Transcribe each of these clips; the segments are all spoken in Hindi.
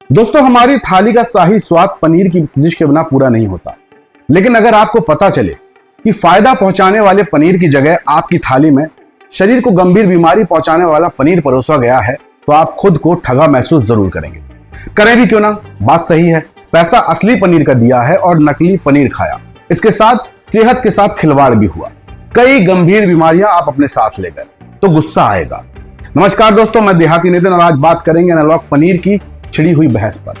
दोस्तों, हमारी थाली का शाही स्वाद पनीर की डिश के बिना पूरा नहीं होता। लेकिन अगर आपको पता चले कि फायदा पहुंचाने वाले पनीर की जगह आपकी थाली में शरीर को गंभीर बीमारी पहुंचाने वाला पनीर परोसा गया है, तो आप खुद को ठगा महसूस जरूर करेंगे। करें भी क्यों ना, बात सही है। पैसा असली पनीर का दिया है और नकली पनीर खाया। इसके साथ सेहत के साथ खिलवाड़ भी हुआ। कई गंभीर बीमारियां आप अपने साथ ले गए, तो गुस्सा आएगा। नमस्कार दोस्तों, मैं देहाती नितिन और आज बात करेंगे एनालॉग पनीर की छिड़ी हुई बहस पर।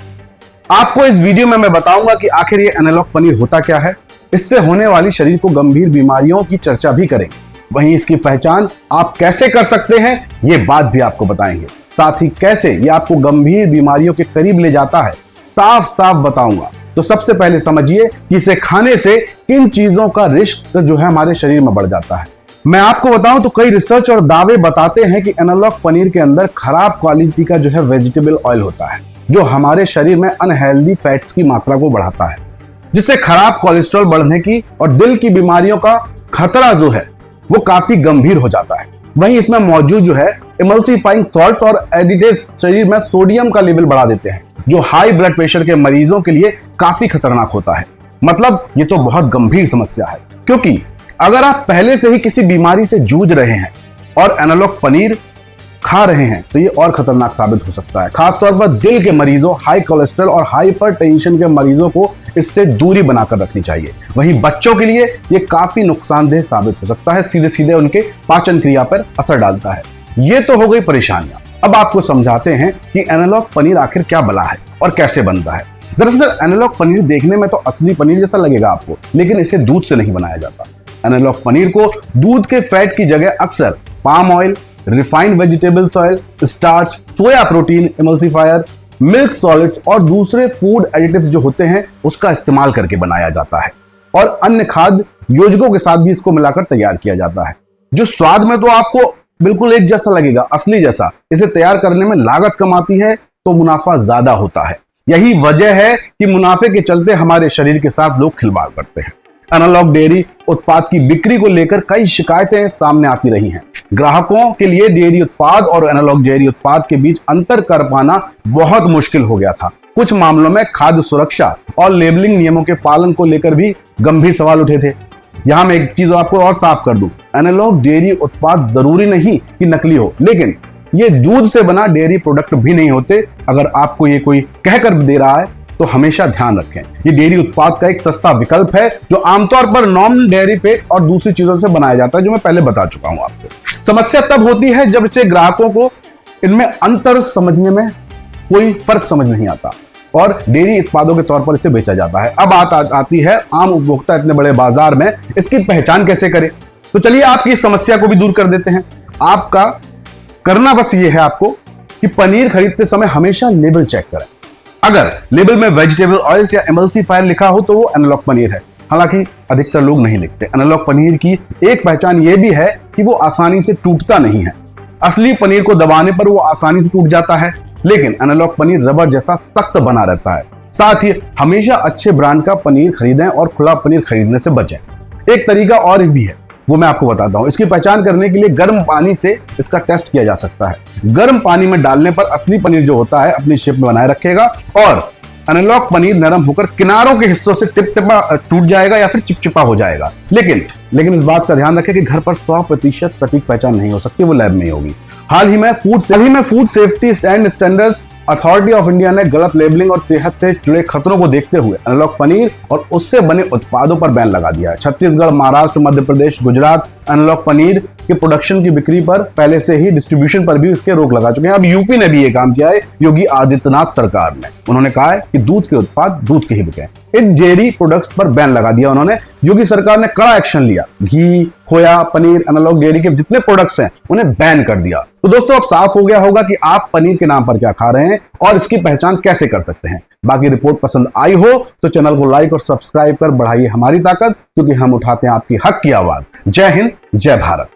आपको इस वीडियो में मैं बताऊंगा कि आखिर ये एनालॉग पनीर होता क्या है, इससे होने वाली शरीर को गंभीर बीमारियों की चर्चा भी करेंगे। वहीं इसकी पहचान आप कैसे कर सकते हैं, ये बात भी आपको बताएंगे। साथ ही कैसे ये आपको गंभीर बीमारियों के करीब ले जाता है, साफ साफ बताऊंगा। तो सबसे पहले समझिए कि इसे खाने से किन चीजों का रिस्क जो है हमारे शरीर में बढ़ जाता है। मैं आपको बताऊं तो कई रिसर्च और दावे बताते हैं कि एनालॉग पनीर के अंदर खराब क्वालिटी का जो है वेजिटेबल ऑयल होता है, जो हमारे शरीर में अनहेल्दी फैट्स की मात्रा को बढ़ाता है, जिससे खराब कोलेस्ट्रॉल बढ़ने की और दिल की बीमारियों का खतरा जो है वो काफी गंभीर हो जाता है। वहीं इसमें मौजूद जो है इमल्सिफाइंग सॉल्ट्स और एडिटिव्स शरीर में सोडियम का लेवल बढ़ा देते हैं, जो हाई ब्लड प्रेशर के मरीजों के लिए काफी खतरनाक होता है। मतलब ये तो बहुत गंभीर समस्या है, क्योंकि अगर आप पहले से ही किसी बीमारी से जूझ रहे हैं और एनालॉग पनीर खा रहे हैं, तो ये और खतरनाक साबित हो सकता है। खासतौर पर दिल के मरीजों, हाई कोलेस्ट्रॉल और हाइपरटेंशन के मरीजों को इससे दूरी बनाकर रखनी चाहिए। वहीं बच्चों के लिए ये काफी नुकसानदेह साबित हो सकता है, सीधे सीधे उनके पाचन क्रिया पर असर डालता है। ये तो हो गई परेशानियां। अब आपको समझाते हैं कि एनालॉग पनीर आखिर क्या बला है और कैसे बनता है। दरअसल एनालॉग पनीर देखने में तो असली पनीर जैसा लगेगा आपको, लेकिन इसे दूध से नहीं बनाया जाता। एनालॉग पनीर को दूध के फैट की जगह अक्सर palm oil, refined vegetables oil, starch, soya protein, emulsifier, milk solids और दूसरे फूड एडिटिव्स जो होते हैं उसका इस्तेमाल करके बनाया जाता है। और अन्य खाद्य योजकों के साथ भी इसको मिलाकर तैयार किया जाता है, जो स्वाद में तो आपको बिल्कुल एक जैसा लगेगा, असली जैसा। इसे तैयार करने में लागत कम आती है तो मुनाफा ज्यादा होता है। यही वजह है कि मुनाफे के चलते हमारे शरीर के साथ लोग खिलवाड़ करते हैं। एनालॉग डेयरी उत्पाद की बिक्री को लेकर कई शिकायतें सामने आती रही हैं। ग्राहकों के लिए डेयरी उत्पाद और एनालॉग डेयरी उत्पाद के बीच अंतर कर पाना बहुत मुश्किल हो गया था। कुछ मामलों में खाद्य सुरक्षा और लेबलिंग नियमों के पालन को लेकर भी गंभीर सवाल उठे थे। यहां मैं एक चीज आपको और साफ कर दूं, एनालॉग डेयरी उत्पाद जरूरी नहीं कि नकली हो, लेकिन ये दूध से बना डेयरी प्रोडक्ट भी नहीं होते। अगर आपको ये कोई कहकर दे रहा है तो हमेशा ध्यान रखें, ये डेयरी उत्पाद का एक सस्ता विकल्प है जो आमतौर पर नॉन डेयरी फैट और दूसरी चीजों से बनाया जाता है, जो मैं पहले बता चुका हूं आपको। समस्या तब होती है जब इसे ग्राहकों को इनमें अंतर समझने में कोई फर्क समझ नहीं आता और डेयरी उत्पादों के तौर पर इसे बेचा जाता है। अब आती है आम उपभोक्ता इतने बड़े बाजार में इसकी पहचान कैसे करें। तो चलिए आपकी इस समस्या को भी दूर कर देते हैं। आपका करना बस ये है आपको कि पनीर खरीदते समय हमेशा लेबल चेक करें। अगर लेबल में वेजिटेबल ऑयल्स या एमल्सिफायर लिखा हो तो वो एनालॉग पनीर है। हालांकि अधिकतर लोग नहीं लिखते। एनालॉग पनीर की एक पहचान ये भी है कि वो आसानी से टूटता नहीं है। असली पनीर को दबाने पर वो आसानी से टूट जाता है, लेकिन एनालॉग पनीर रबर जैसा सख्त बना रहता है। साथ ही हमेशा अच्छे ब्रांड का पनीर खरीदें और खुला पनीर खरीदने से बचें। एक तरीका और भी है, वो मैं आपको बताता हूं। इसकी पहचान करने के लिए गर्म पानी से इसका टेस्ट किया जा सकता है। गर्म पानी में डालने पर असली पनीर जो होता है अपनी शेप में बनाए रखेगा और एनालॉग पनीर नरम होकर किनारों के हिस्सों से टिपटिपा टूट जाएगा या फिर चिपचिपा हो जाएगा। लेकिन इस बात का ध्यान रखें कि घर पर 100% सटीक पहचान नहीं हो सकती, वो लैब में ही होगी। हाल ही में food safety and standards authority of India ने गलत लेबलिंग और सेहत से जुड़े खतरों को देखते हुए एनालॉग पनीर और उससे बने उत्पादों पर बैन लगा दिया है। छत्तीसगढ़, महाराष्ट्र, मध्य प्रदेश, गुजरात एनालॉग पनीर के प्रोडक्शन की बिक्री पर पहले से ही डिस्ट्रीब्यूशन पर भी इसके रोक लगा चुके हैं। अब यूपी ने भी ये काम किया है, योगी आदित्यनाथ सरकार ने। उन्होंने कहा है कि दूध के उत्पाद दूध के ही बिकें। इन डेयरी प्रोडक्ट्स पर बैन लगा दिया उन्होंने। योगी सरकार ने कड़ा एक्शन लिया। घी, खोया, पनीर, एनालॉग डेयरी के जितने प्रोडक्ट्स हैं उन्हें बैन कर दिया। तो दोस्तों अब साफ हो गया होगा कि आप पनीर के नाम पर क्या खा रहे हैं और इसकी पहचान कैसे कर सकते हैं। बाकी रिपोर्ट पसंद आई हो तो चैनल को लाइक और सब्सक्राइब कर बढ़ाइए हमारी ताकत, क्योंकि हम उठाते हैं आपकी हक की आवाज। जय हिंद, जय भारत।